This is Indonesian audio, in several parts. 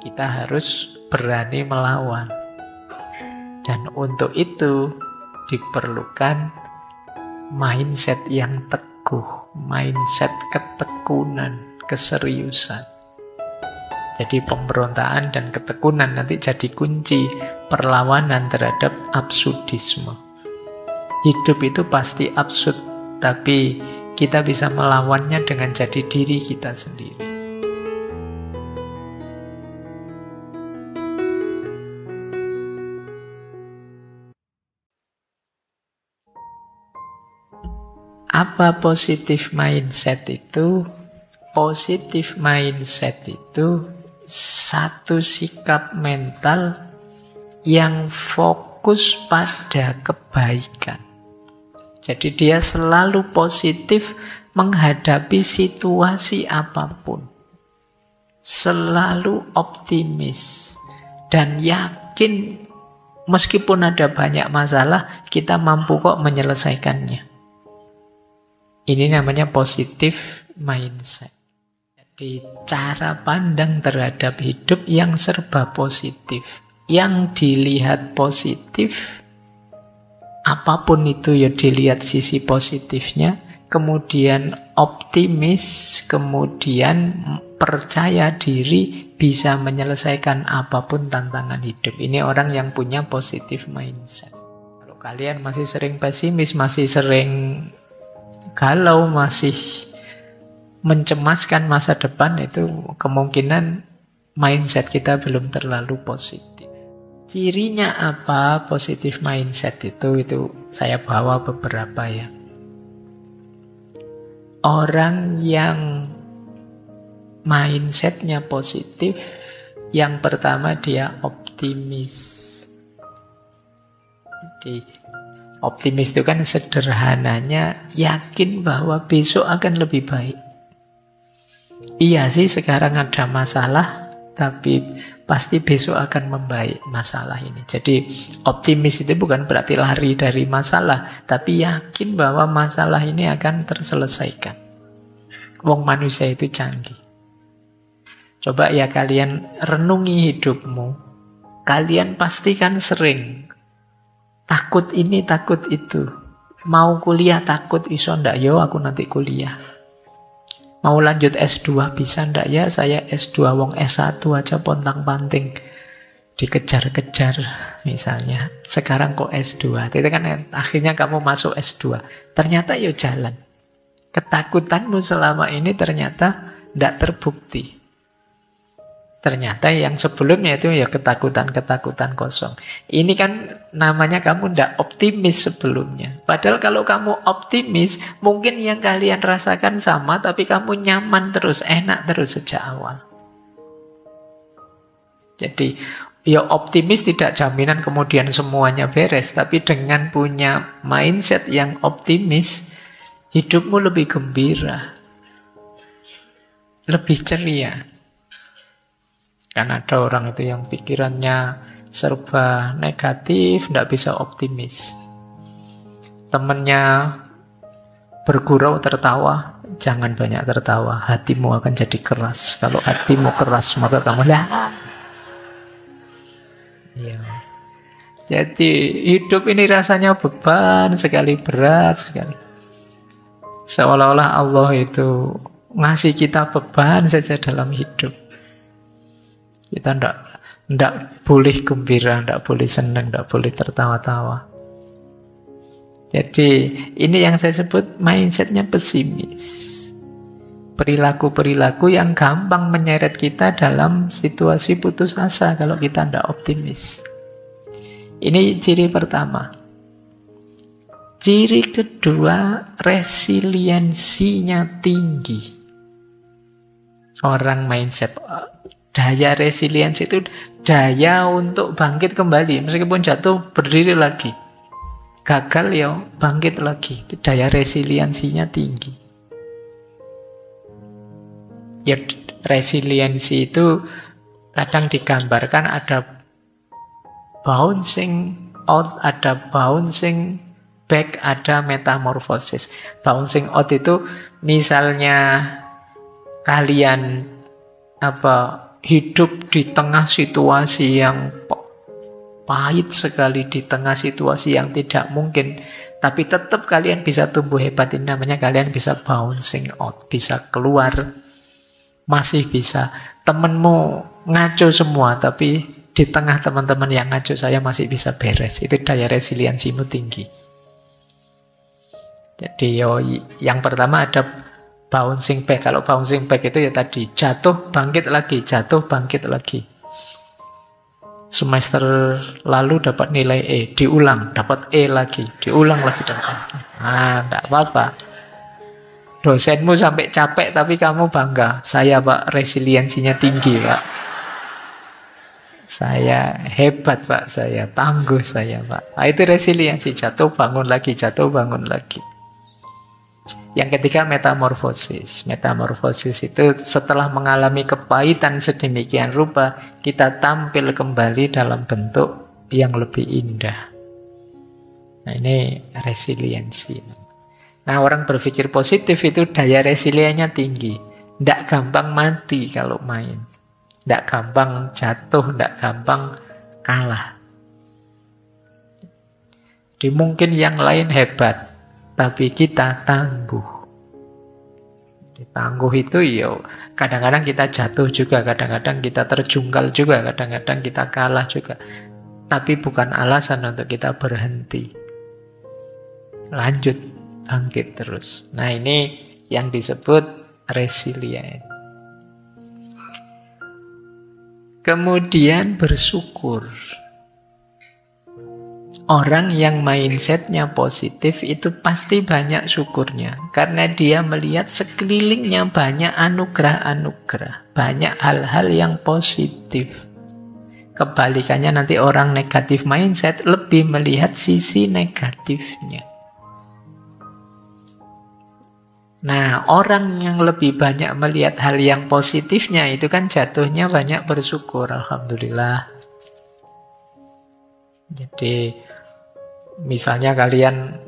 Kita harus berani melawan. Dan untuk itu diperlukan mindset yang teguh, mindset ketekunan, keseriusan. Jadi pemberontakan dan ketekunan nanti jadi kunci perlawanan terhadap absurdisme. Hidup itu pasti absurd, tapi kita bisa melawannya dengan jadi diri kita sendiri. Apa positive mindset itu? Positive mindset itu satu sikap mental yang fokus pada kebaikan. Jadi dia selalu positif menghadapi situasi apapun. Selalu optimis dan yakin meskipun ada banyak masalah, kita mampu kok menyelesaikannya. Ini namanya positive mindset. Jadi cara pandang terhadap hidup yang serba positif. Yang dilihat positif, apapun itu ya dilihat sisi positifnya. Kemudian optimis, kemudian percaya diri bisa menyelesaikan apapun tantangan hidup. Ini orang yang punya positive mindset. Kalau kalian masih sering pesimis, masih sering galau, masih mencemaskan masa depan, itu kemungkinan mindset kita belum terlalu positif. Cirinya apa positive mindset itu saya bawa beberapa ya. Orang yang mindsetnya positif, yang pertama dia optimis. Jadi optimis itu kan sederhananya yakin bahwa besok akan lebih baik. Iya sih sekarang ada masalah, tapi pasti besok akan membaik masalah ini. Jadi optimis itu bukan berarti lari dari masalah, tapi yakin bahwa masalah ini akan terselesaikan. Wong manusia itu canggih. Coba ya kalian renungi hidupmu. Kalian pasti kan sering takut ini, takut itu. Mau kuliah takut, iso ndak yo aku nanti kuliah. Mau lanjut S2 bisa ndak ya, saya S2, wong S1 aja pontang-panting dikejar-kejar misalnya. Sekarang kok S2. Itu kan akhirnya kamu masuk S2. Ternyata ya jalan. Ketakutanmu selama ini ternyata ndak terbukti. Ternyata yang sebelumnya itu ya ketakutan-ketakutan kosong. Ini kan namanya kamu ndak optimis sebelumnya. Padahal kalau kamu optimis, mungkin yang kalian rasakan sama, tapi kamu nyaman terus, enak terus sejak awal. Jadi ya optimis tidak jaminan kemudian semuanya beres, tapi dengan punya mindset yang optimis, hidupmu lebih gembira, lebih ceria. Kan ada orang itu yang pikirannya serba negatif, tidak bisa optimis. Temennya bergurau tertawa, jangan banyak tertawa, hatimu akan jadi keras. Kalau hatimu keras, maka kamu lah. Ya. Jadi hidup ini rasanya beban sekali, berat sekali. Seolah-olah Allah itu ngasih kita beban saja dalam hidup. Kita ndak boleh gembira, ndak boleh senang, ndak boleh tertawa-tawa. Jadi ini yang saya sebut mindsetnya pesimis. Perilaku-perilaku yang gampang menyeret kita dalam situasi putus asa kalau kita ndak optimis. Ini ciri pertama. Ciri kedua, resiliensinya tinggi. Orang mindset daya resiliensi itu daya untuk bangkit kembali. Meskipun jatuh, berdiri lagi. Gagal ya, bangkit lagi. Daya resiliensinya tinggi. Ya, resiliensi itu kadang digambarkan ada bouncing out, ada bouncing back, ada metamorfosis. Bouncing out itu misalnya kalian hidup di tengah situasi yang pahit sekali, di tengah situasi yang tidak mungkin, tapi tetap kalian bisa tumbuh hebat. Ini namanya kalian bisa bouncing out, bisa keluar, masih bisa. Temenmu ngaco semua, tapi di tengah teman-teman yang ngaco saya masih bisa beres. Itu daya resiliensimu tinggi. Jadi yang pertama ada bouncing back. Kalau bouncing back itu ya tadi, jatuh bangkit lagi, jatuh bangkit lagi. Semester lalu dapat nilai E, diulang, dapat E lagi, diulang lagi, dapat. Enggak apa-apa. Dosenmu sampai capek tapi kamu bangga. Saya Pak, resiliensinya tinggi Pak. Saya hebat Pak, saya tangguh saya Pak. Nah, itu resiliensi, jatuh bangun lagi, jatuh bangun lagi. Yang ketiga metamorfosis. Metamorfosis itu setelah mengalami kepahitan sedemikian rupa, kita tampil kembali dalam bentuk yang lebih indah. Nah ini resiliensi. Nah orang berpikir positif itu daya resiliennya tinggi. Tidak gampang mati kalau main. Tidak gampang jatuh, tidak gampang kalah. Jadi mungkin yang lain hebat, tapi kita tangguh. Tangguh itu ya kadang-kadang kita jatuh juga, kadang-kadang kita terjungkal juga, kadang-kadang kita kalah juga. Tapi bukan alasan untuk kita berhenti. Lanjut, bangkit terus. Nah ini yang disebut resilient. Kemudian bersyukur. Orang yang mindsetnya positif itu pasti banyak syukurnya. Karena dia melihat sekelilingnya banyak anugerah-anugerah. Banyak hal-hal yang positif. Kebalikannya nanti orang negatif mindset lebih melihat sisi negatifnya. Nah, orang yang lebih banyak melihat hal yang positifnya itu kan jatuhnya banyak bersyukur. Alhamdulillah. Jadi misalnya kalian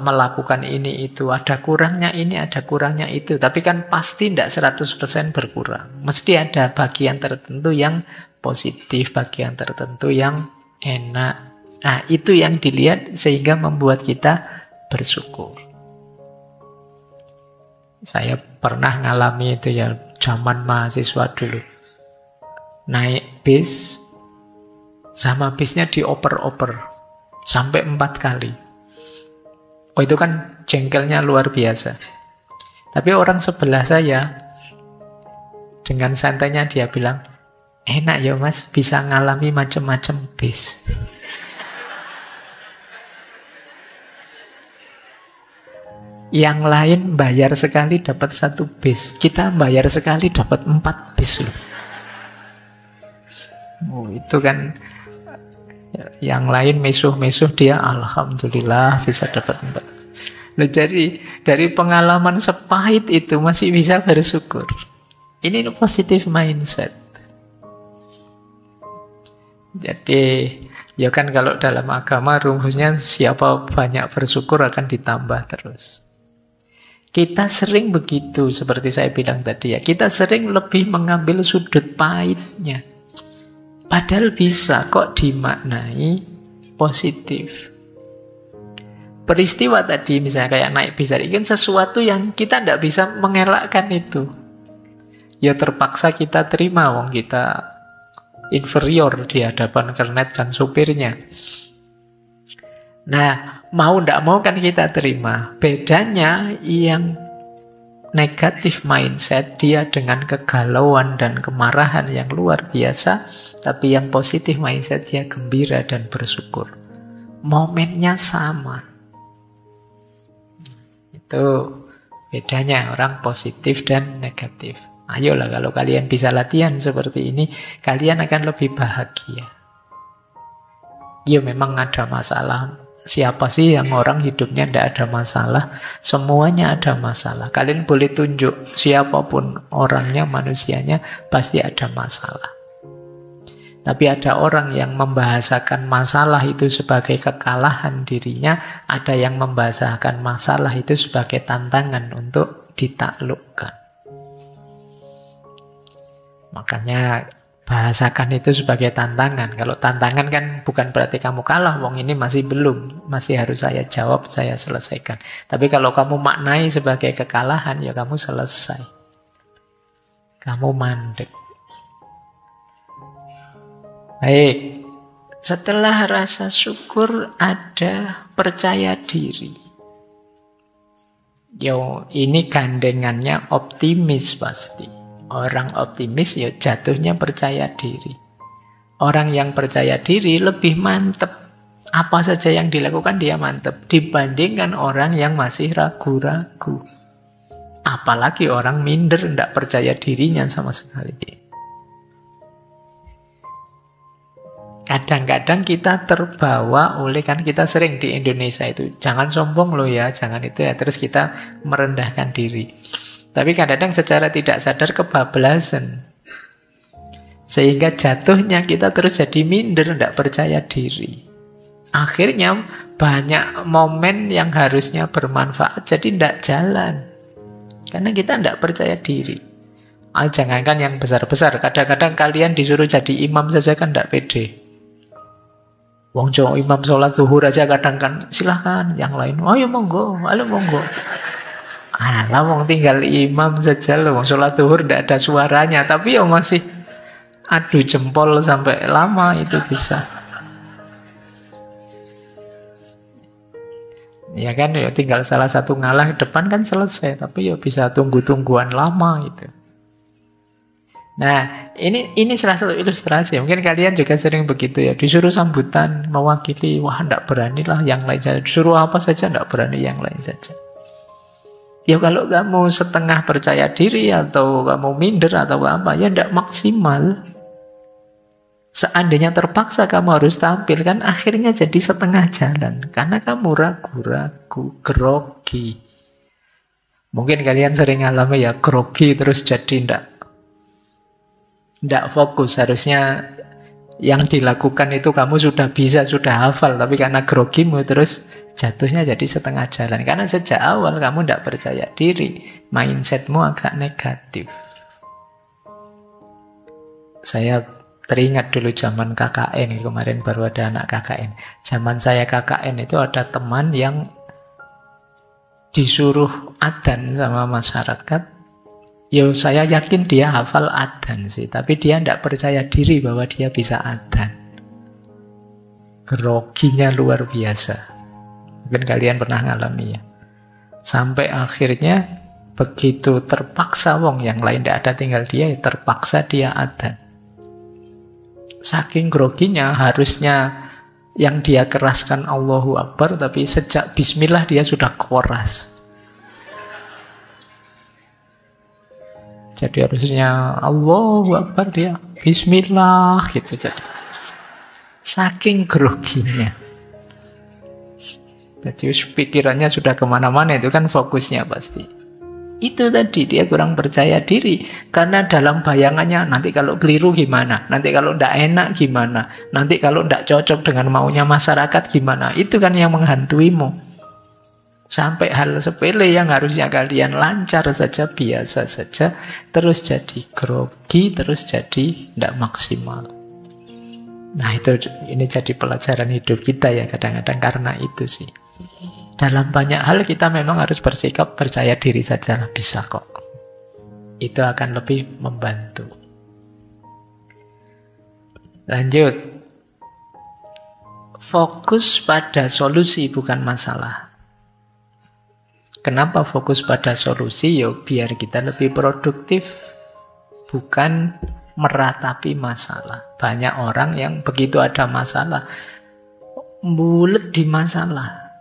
melakukan ini itu, ada kurangnya ini, ada kurangnya itu, tapi kan pasti tidak 100% berkurang. Mesti ada bagian tertentu yang positif, bagian tertentu yang enak. Nah, itu yang dilihat sehingga membuat kita bersyukur. Saya pernah ngalami itu ya, zaman mahasiswa dulu. Naik bis, sama bisnya dioper-oper. Sampai 4 kali. Oh itu kan jengkelnya luar biasa. Tapi orang sebelah saya, dengan santainya dia bilang, enak ya mas, bisa ngalami macam-macam bis. Yang lain bayar sekali dapat 1 bis. Kita bayar sekali dapat 4 bis loh. Oh itu kan, yang lain mesuh-mesuh, dia alhamdulillah bisa dapat 4. Loh, jadi dari pengalaman sepahit itu masih bisa bersyukur. Ini positive mindset. Jadi ya kan kalau dalam agama rumusnya siapa banyak bersyukur akan ditambah terus. Kita sering begitu, seperti saya bilang tadi ya, kita sering lebih mengambil sudut pahitnya. Padahal bisa kok dimaknai positif. Peristiwa tadi misalnya kayak naik bis tadi kan sesuatu yang kita tidak bisa mengelakkan itu. Ya terpaksa kita terima, wong kita inferior di hadapan kernet dan supirnya. Nah, mau tidak mau kan kita terima. Bedanya yang negatif mindset, dia dengan kegalauan dan kemarahan yang luar biasa, tapi yang positif mindset dia gembira dan bersyukur. Momennya sama. Itu bedanya orang positif dan negatif. Ayolah kalau kalian bisa latihan seperti ini, kalian akan lebih bahagia. Ya memang ada masalah. Siapa sih yang orang hidupnya tidak ada masalah? Semuanya ada masalah. Kalian boleh tunjuk siapapun orangnya, manusianya, pasti ada masalah. Tapi ada orang yang membahasakan masalah itu sebagai kekalahan dirinya, ada yang membahasakan masalah itu sebagai tantangan untuk ditaklukkan. Makanya bahasakan itu sebagai tantangan. Kalau tantangan kan bukan berarti kamu kalah, wong ini masih belum, masih harus saya jawab, saya selesaikan. Tapi kalau kamu maknai sebagai kekalahan, ya kamu selesai. Kamu mandek. Baik, setelah rasa syukur ada percaya diri. Yo, ini gandengannya optimis pasti. Orang optimis ya jatuhnya percaya diri. Orang yang percaya diri lebih mantep. Apa saja yang dilakukan dia mantep dibandingkan orang yang masih ragu-ragu. Apalagi orang minder, tidak percaya dirinya sama sekali. Kadang-kadang kita terbawa oleh, kan kita sering di Indonesia itu, jangan sombong loh ya, jangan itu ya, terus kita merendahkan diri. Tapi kadang-kadang secara tidak sadar kebablasan. Sehingga jatuhnya kita terus jadi minder, tidak percaya diri. Akhirnya banyak momen yang harusnya bermanfaat jadi tidak jalan. Karena kita tidak percaya diri. Jangankan yang besar-besar, kadang-kadang kalian disuruh jadi imam saja kan tidak pede. Wong Jawa imam sholat zuhur aja kadang kan silahkan, yang lain ayo monggo, ayo monggo. Alah wong tinggal imam saja loh, wong sholat zuhur tidak ada suaranya, tapi ya masih adu jempol sampai lama itu bisa. Ya kan, ya tinggal salah satu ngalah ke depan kan selesai, tapi ya bisa tunggu-tungguan lama itu. Nah, ini salah satu ilustrasi. Mungkin kalian juga sering begitu ya. Disuruh sambutan, mewakili, wah tidak berani lah yang lain saja. Disuruh apa saja tidak berani yang lain saja. Ya kalau kamu setengah percaya diri atau kamu minder atau apa, ya tidak maksimal. Seandainya terpaksa kamu harus tampil, kan akhirnya jadi setengah jalan. Karena kamu ragu-ragu, grogi. Mungkin kalian sering alami ya, grogi terus jadi tidak fokus. Harusnya yang dilakukan itu kamu sudah bisa, sudah hafal, tapi karena grogimu terus jatuhnya jadi setengah jalan. Karena sejak awal kamu tidak percaya diri, mindsetmu agak negatif. Saya teringat dulu zaman KKN, kemarin baru ada anak KKN. Zaman saya KKN itu ada teman yang disuruh adzan sama masyarakat. Yo, saya yakin dia hafal adzan sih, tapi dia tidak percaya diri bahwa dia bisa adzan. Groginya luar biasa. Mungkin kalian pernah ngalami ya. Sampai akhirnya begitu terpaksa wong yang lain tidak ada, tinggal dia, terpaksa dia adzan. Saking groginya, harusnya yang dia keraskan Allahu Akbar, tapi sejak bismillah dia sudah keras. Jadi harusnya Allahu Akbar, dia bismillah gitu. Jadi saking groginya. Jadi pikirannya sudah kemana-mana, itu kan fokusnya pasti. Itu tadi, dia kurang percaya diri. Karena dalam bayangannya, nanti kalau keliru gimana? Nanti kalau tidak enak gimana? Nanti kalau tidak cocok dengan maunya masyarakat gimana? Itu kan yang menghantuimu. Sampai hal sepele yang harusnya kalian lancar saja, biasa saja, terus jadi grogi, terus jadi tidak maksimal. Nah ini jadi pelajaran hidup kita ya kadang-kadang, karena itu sih. Dalam banyak hal kita memang harus bersikap percaya diri saja lah, bisa kok. Itu akan lebih membantu. Lanjut. Fokus pada solusi bukan masalah. Kenapa fokus pada solusi? Yo, biar kita lebih produktif, bukan meratapi masalah. Banyak orang yang begitu ada masalah, bulet di masalah.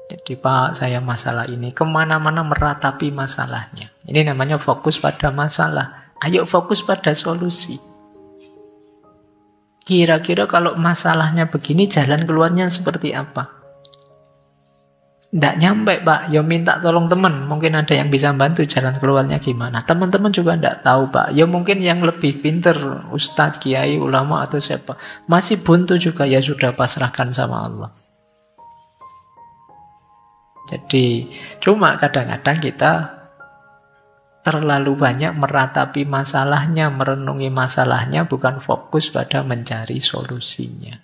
Jadi Pak, saya masalah ini, kemana-mana meratapi masalahnya. Ini namanya fokus pada masalah. Ayo fokus pada solusi. Kira-kira kalau masalahnya begini, jalan keluarnya seperti apa? Nggak nyampe Pak, ya minta tolong teman. Mungkin ada yang bisa bantu jalan keluarnya gimana. Teman-teman juga nggak tahu Pak. Ya mungkin yang lebih pinter, ustadz, kiai, ulama atau siapa. Masih buntu juga, ya sudah pasrahkan sama Allah. Jadi cuma kadang-kadang kita terlalu banyak meratapi masalahnya, merenungi masalahnya, bukan fokus pada mencari solusinya.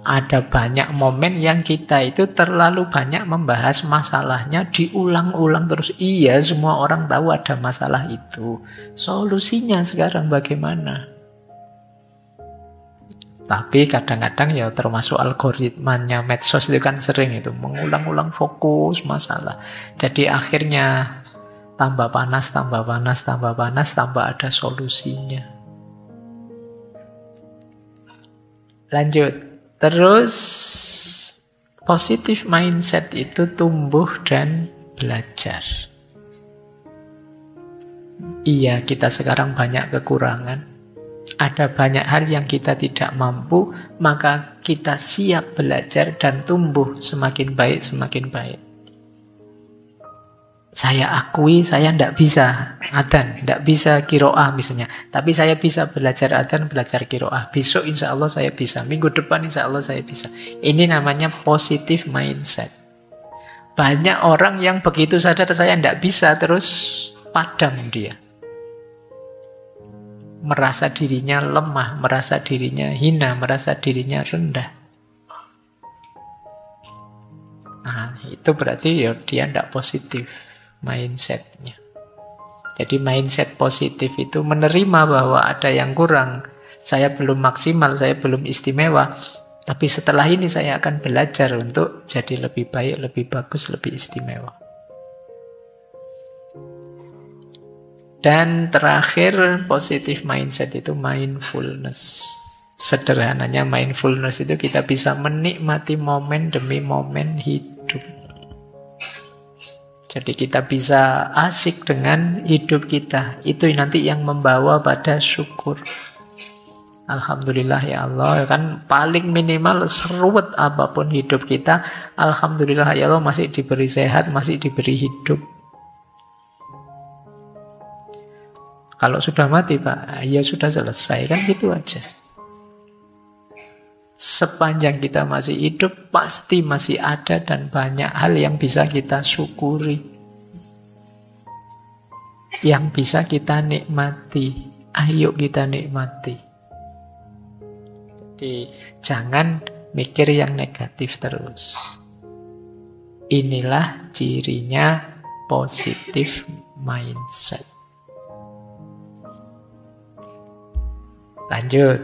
Ada banyak momen yang kita itu terlalu banyak membahas masalahnya, diulang-ulang terus. Iya, semua orang tahu ada masalah itu. Solusinya sekarang bagaimana? Tapi kadang-kadang ya termasuk algoritmanya medsos itu kan sering itu mengulang-ulang fokus masalah. Jadi akhirnya tambah panas, tambah panas, tambah panas, tambah ada solusinya. Lanjut. Terus positive mindset itu tumbuh dan belajar. Iya, kita sekarang banyak kekurangan. Ada banyak hal yang kita tidak mampu, maka kita siap belajar dan tumbuh semakin baik, semakin baik. Saya akui saya tidak bisa adzan, tidak bisa qiraah misalnya. Tapi saya bisa belajar adzan, belajar qiraah. Besok insya Allah saya bisa. Minggu depan insya Allah saya bisa. Ini namanya positive mindset. Banyak orang yang begitu sadar saya tidak bisa, terus padam dia. Merasa dirinya lemah, merasa dirinya hina, merasa dirinya rendah. Nah, itu berarti ya dia tidak positif mindsetnya. Jadi mindset positif itu menerima bahwa ada yang kurang. Saya belum maksimal, saya belum istimewa. Tapi setelah ini saya akan belajar untuk jadi lebih baik, lebih bagus, lebih istimewa. Dan terakhir, positive mindset itu mindfulness. Sederhananya mindfulness itu kita bisa menikmati momen demi momen hidup. Jadi kita bisa asik dengan hidup kita. Itu nanti yang membawa pada syukur. Alhamdulillah ya Allah. Kan paling minimal seruat apapun hidup kita, alhamdulillah ya Allah masih diberi sehat, masih diberi hidup. Kalau sudah mati Pak, ya sudah selesai. Kan gitu aja. Sepanjang kita masih hidup, pasti masih ada dan banyak hal yang bisa kita syukuri, yang bisa kita nikmati. Ayo kita nikmati. Jadi jangan mikir yang negatif terus. Inilah cirinya positive mindset. Lanjut.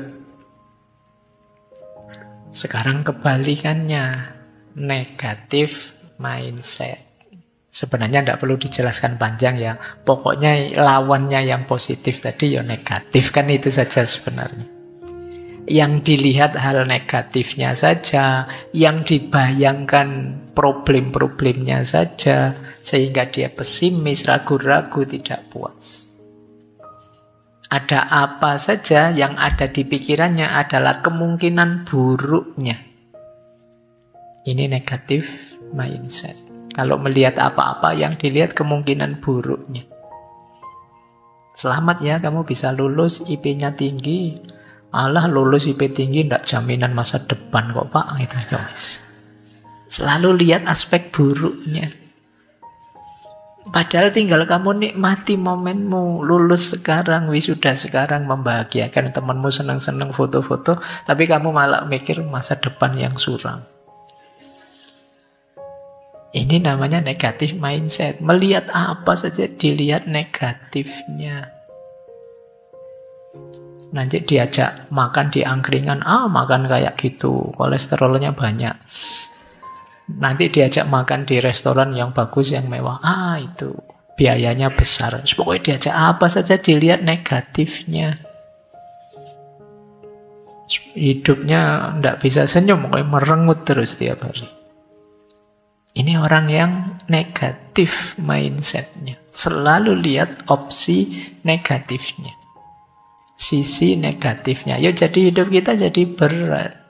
Sekarang kebalikannya, negatif mindset. Sebenarnya tidak perlu dijelaskan panjang ya. Pokoknya lawannya yang positif tadi ya negatif, kan itu saja sebenarnya. Yang dilihat hal negatifnya saja, yang dibayangkan problem-problemnya saja, sehingga dia pesimis, ragu-ragu, tidak puas. Ada apa saja yang ada di pikirannya adalah kemungkinan buruknya. Ini negatif mindset. Kalau melihat apa-apa yang dilihat kemungkinan buruknya. Selamat ya, kamu bisa lulus, IP-nya tinggi. Alah, lulus IP tinggi tidak jaminan masa depan kok Pak. Gitu, guys. Selalu lihat aspek buruknya. Padahal tinggal kamu nikmati momenmu. Lulus sekarang, wisuda sekarang, membahagiakan temanmu, senang-senang foto-foto. Tapi kamu malah mikir masa depan yang suram. Ini namanya negatif mindset. Melihat apa saja dilihat negatifnya. Nanti diajak makan di angkringan, makan kayak gitu, kolesterolnya banyak. Nanti diajak makan di restoran yang bagus, yang mewah, itu biayanya besar. Pokoknya diajak apa saja dilihat negatifnya. Hidupnya tidak bisa senyum, pokoknya merengut terus tiap hari. Ini orang yang negatif mindsetnya. Selalu lihat opsi negatifnya, sisi negatifnya. Yuk jadi hidup kita jadi berat.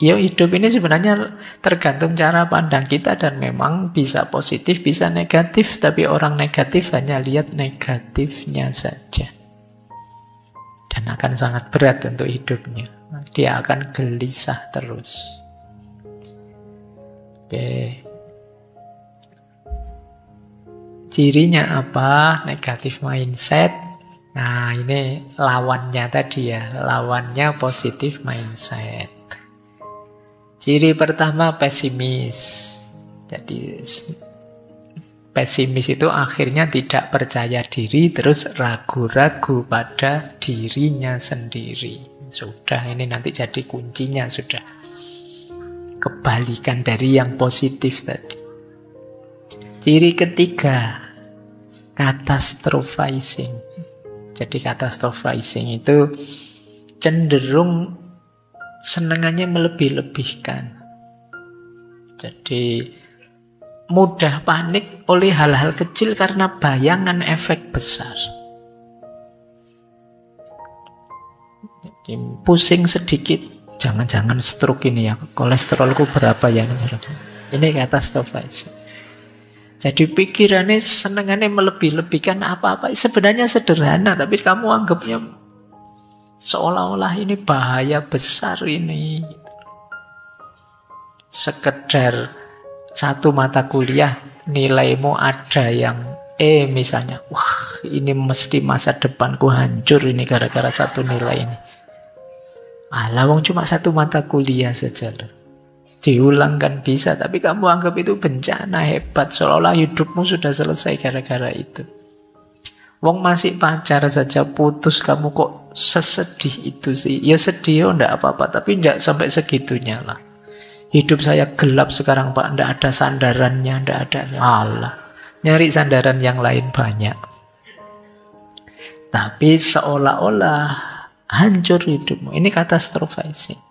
Ya hidup ini sebenarnya tergantung cara pandang kita dan memang bisa positif, bisa negatif. Tapi orang negatif hanya lihat negatifnya saja. Dan akan sangat berat untuk hidupnya. Dia akan gelisah terus. Oke. Cirinya apa? Negatif mindset. Nah, ini lawannya tadi ya. Lawannya positif mindset. Ciri pertama pesimis. Jadi pesimis itu akhirnya tidak percaya diri, terus ragu-ragu pada dirinya sendiri. Sudah, ini nanti jadi kuncinya sudah. Kebalikan dari yang positif tadi. Ciri ketiga, catastrophizing. Jadi catastrophizing itu cenderung senengannya melebih-lebihkan. Jadi mudah panik oleh hal-hal kecil karena bayangan efek besar. Jadi, pusing sedikit, jangan-jangan stroke ini ya, kolesterolku berapa ya? Ini catastrophizing. Jadi pikirannya, senengannya melebih-lebihkan apa-apa. Sebenarnya sederhana, tapi kamu anggapnya seolah-olah ini bahaya besar ini. Sekedar satu mata kuliah nilaimu ada yang misalnya, wah ini mesti masa depanku hancur ini gara-gara satu nilai ini. Alah, wong cuma satu mata kuliah saja loh. Diulang kan bisa, tapi kamu anggap itu bencana hebat, seolah-olah hidupmu sudah selesai gara-gara itu. Wong masih pacar saja putus, kamu kok sesedih itu sih? Ya sedih, enggak apa-apa, tapi enggak sampai segitunya lah. Hidup saya gelap sekarang Pak, enggak ada sandarannya, enggak ada. Allah, nyari sandaran yang lain banyak. Tapi seolah-olah hancur hidupmu. Ini catastrophizing.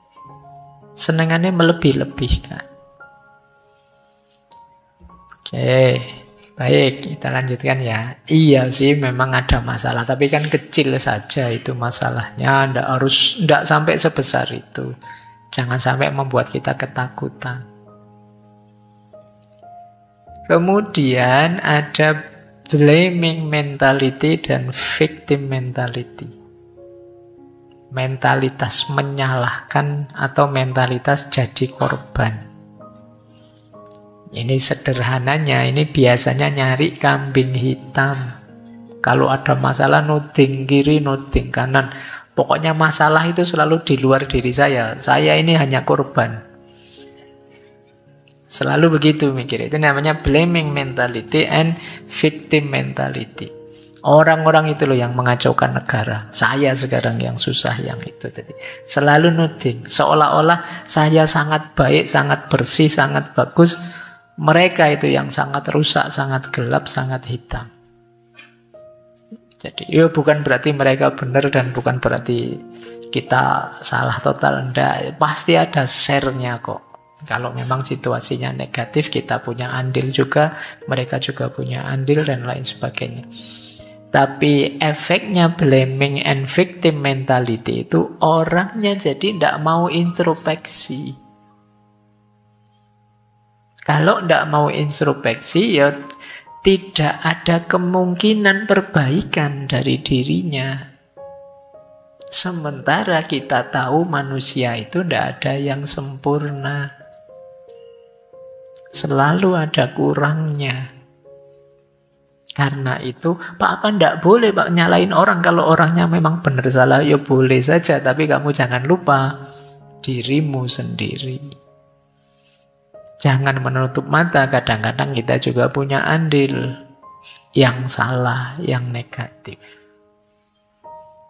Senengannya melebih-lebihkan. Oke, baik, kita lanjutkan ya. Iya sih memang ada masalah, tapi kan kecil saja itu masalahnya. Enggak sampai sebesar itu. Jangan sampai membuat kita ketakutan. Kemudian ada blaming mentality dan victim mentality. Mentalitas menyalahkan atau mentalitas jadi korban. Ini sederhananya, ini biasanya nyari kambing hitam. Kalau ada masalah nuding kiri, nuding kanan. Pokoknya masalah itu selalu di luar diri saya. Saya ini hanya korban. Selalu begitu mikir. Itu namanya blaming mentality and victim mentality. Orang-orang itu loh yang mengacaukan negara. Saya sekarang yang susah yang itu tadi. Selalu nuding. Seolah-olah saya sangat baik, sangat bersih, sangat bagus. Mereka itu yang sangat rusak, sangat gelap, sangat hitam. Jadi ya bukan berarti mereka benar dan bukan berarti kita salah total. Enggak, pasti ada share-nya kok. Kalau memang situasinya negatif, kita punya andil juga, mereka juga punya andil dan lain sebagainya. Tapi efeknya blaming and victim mentality itu orangnya jadi tidak mau introspeksi. Kalau tidak mau introspeksi ya tidak ada kemungkinan perbaikan dari dirinya. Sementara kita tahu manusia itu tidak ada yang sempurna. Selalu ada kurangnya. Karena itu, Pak, apa tidak boleh Pak nyalain orang kalau orangnya memang benar salah? Ya boleh saja, tapi kamu jangan lupa dirimu sendiri. Jangan menutup mata, kadang-kadang kita juga punya andil yang salah, yang negatif.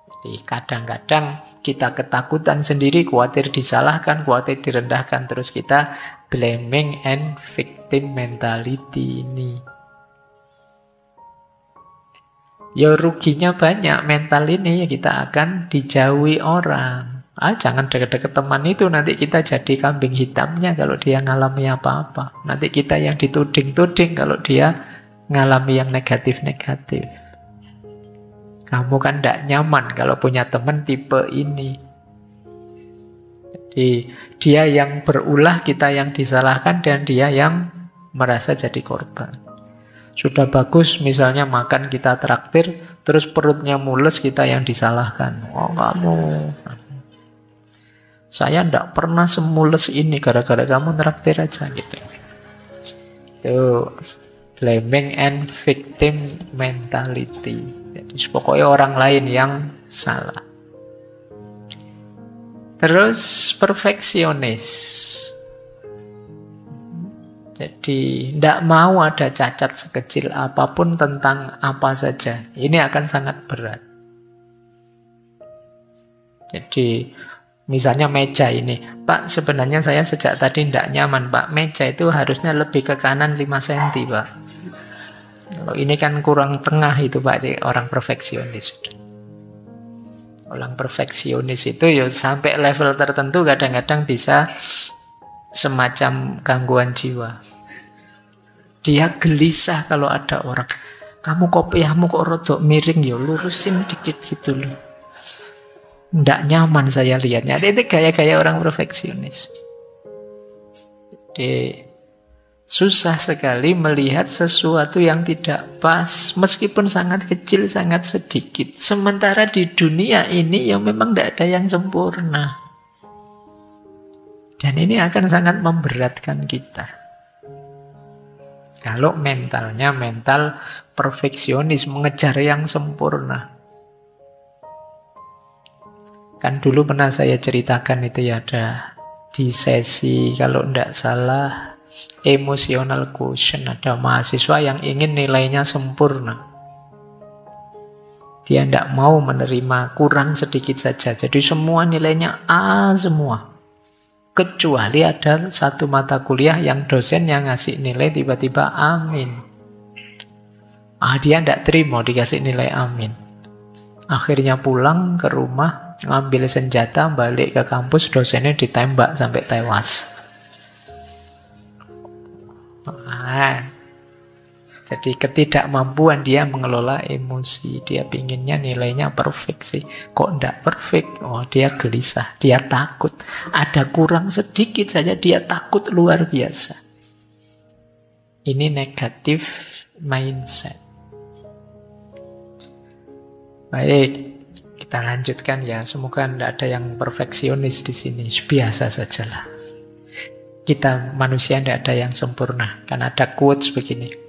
Jadi kadang-kadang kita ketakutan sendiri, khawatir disalahkan, khawatir direndahkan, terus kita blaming and victim mentality ini. Ya ruginya banyak mental ini, kita akan dijauhi orang. Jangan deket-deket teman itu, nanti kita jadi kambing hitamnya kalau dia ngalami apa-apa. Nanti kita yang dituding-tuding kalau dia ngalami yang negatif-negatif. Kamu kan tidak nyaman kalau punya teman tipe ini. Jadi dia yang berulah, kita yang disalahkan, dan dia yang merasa jadi korban. Sudah bagus misalnya makan kita traktir, terus perutnya mules, kita yang disalahkan. Oh kamu, saya tidak pernah semules ini gara-gara kamu traktir aja gitu. Itu Blaming and victim mentality. Jadi pokoknya orang lain yang salah. Terus perfeksionis. Jadi tidak mau ada cacat sekecil apapun tentang apa saja. Ini akan sangat berat. Jadi misalnya meja ini, Pak, sebenarnya saya sejak tadi tidak nyaman, Pak. Meja itu harusnya lebih ke kanan 5 cm, Pak. Kalau ini kan kurang tengah itu, Pak. Ini orang perfeksionis. Orang perfeksionis itu ya sampai level tertentu kadang-kadang bisa semacam gangguan jiwa. Dia gelisah kalau ada orang, kamu kopiahmu kok rodok miring, ya lurusin dikit gitu loh. Nggak nyaman saya lihatnya. Itu gaya-gaya orang perfeksionis. Jadi susah sekali melihat sesuatu yang tidak pas, meskipun sangat kecil, sangat sedikit. Sementara di dunia ini yang memang tidak ada yang sempurna. Dan ini akan sangat memberatkan kita. Kalau mentalnya mental perfeksionis, mengejar yang sempurna. Kan dulu pernah saya ceritakan itu ya, ada di sesi kalau tidak salah emotional quotient, ada mahasiswa yang ingin nilainya sempurna. Dia tidak mau menerima kurang sedikit saja. Jadi semua nilainya A semua. Kecuali ada satu mata kuliah yang dosen yang ngasih nilai tiba-tiba amin. Dia tidak terima dikasih nilai amin. Akhirnya pulang ke rumah, ngambil senjata, balik ke kampus, dosennya ditembak sampai tewas. Jadi ketidakmampuan dia mengelola emosi. Dia pinginnya nilainya perfect sih. Kok tidak perfect? Dia gelisah, dia takut. Ada kurang sedikit saja dia takut luar biasa. Ini negatif mindset. Baik, kita lanjutkan ya. Semoga tidak ada yang perfeksionis di sini. Biasa sajalah. Kita manusia tidak ada yang sempurna. Kan ada quotes begini.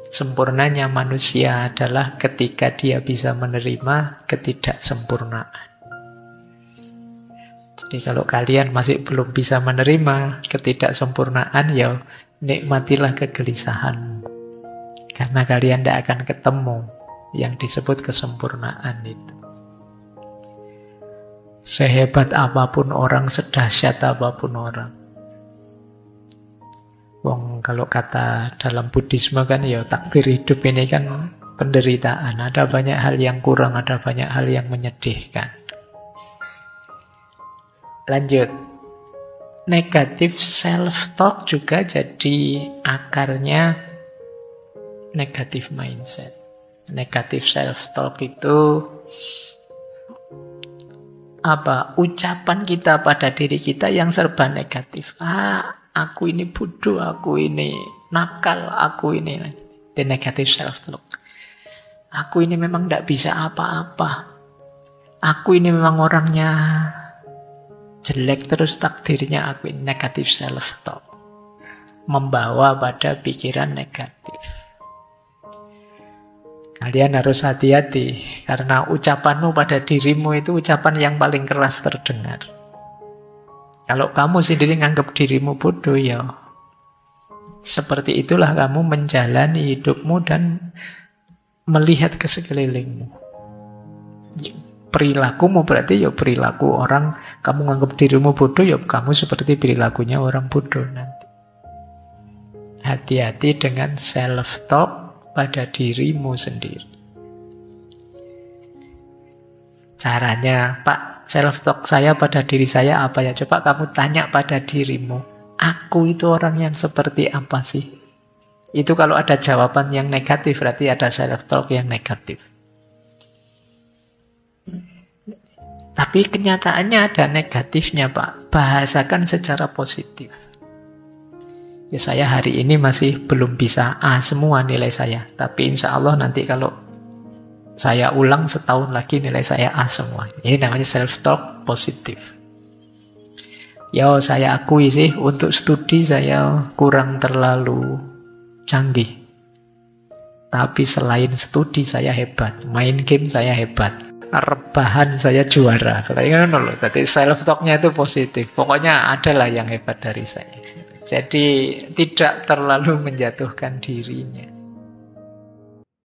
Sempurnanya manusia adalah ketika dia bisa menerima ketidaksempurnaan. Jadi kalau kalian masih belum bisa menerima ketidaksempurnaan, ya nikmatilah kegelisahan. Karena kalian tidak akan ketemu yang disebut kesempurnaan itu. Sehebat apapun orang, sedahsyat apapun orang. Kalau kata dalam Buddhisme kan ya takdir hidup ini kan penderitaan. Ada banyak hal yang kurang, ada banyak hal yang menyedihkan. Lanjut. Negatif self-talk juga jadi akarnya negatif mindset. Negatif self-talk itu apa? Ucapan kita pada diri kita yang serba negatif. Aku ini bodoh, aku ini nakal, aku ini the negative self-talk. Aku ini memang tidak bisa apa-apa. Aku ini memang orangnya jelek terus takdirnya. Aku ini negative self-talk. Membawa pada pikiran negatif. Kalian harus hati-hati karena ucapanmu pada dirimu itu ucapan yang paling keras terdengar. Kalau kamu sendiri nganggap dirimu bodoh, ya seperti itulah kamu menjalani hidupmu dan melihat ke sekelilingmu. Perilakumu berarti ya perilaku orang. Kamu nganggap dirimu bodoh, ya kamu seperti perilakunya orang bodoh nanti. Hati-hati dengan self-talk pada dirimu sendiri. Caranya, Pak, self-talk saya pada diri saya apa ya? Coba kamu tanya pada dirimu. Aku itu orang yang seperti apa sih? Itu kalau ada jawaban yang negatif, berarti ada self-talk yang negatif. Tapi kenyataannya ada negatifnya, Pak. Bahasakan secara positif. Ya, saya hari ini masih belum bisa A semua nilai saya. Tapi insya Allah nanti kalau saya ulang setahun lagi nilai saya A semua. Ini namanya self-talk positif. Ya, saya akui sih untuk studi saya kurang terlalu canggih. Tapi selain studi saya hebat, main game saya hebat, rebahan saya juara. Kayaknya loh. Jadi self talk-nya itu positif. Pokoknya adalah yang hebat dari saya. Jadi tidak terlalu menjatuhkan dirinya.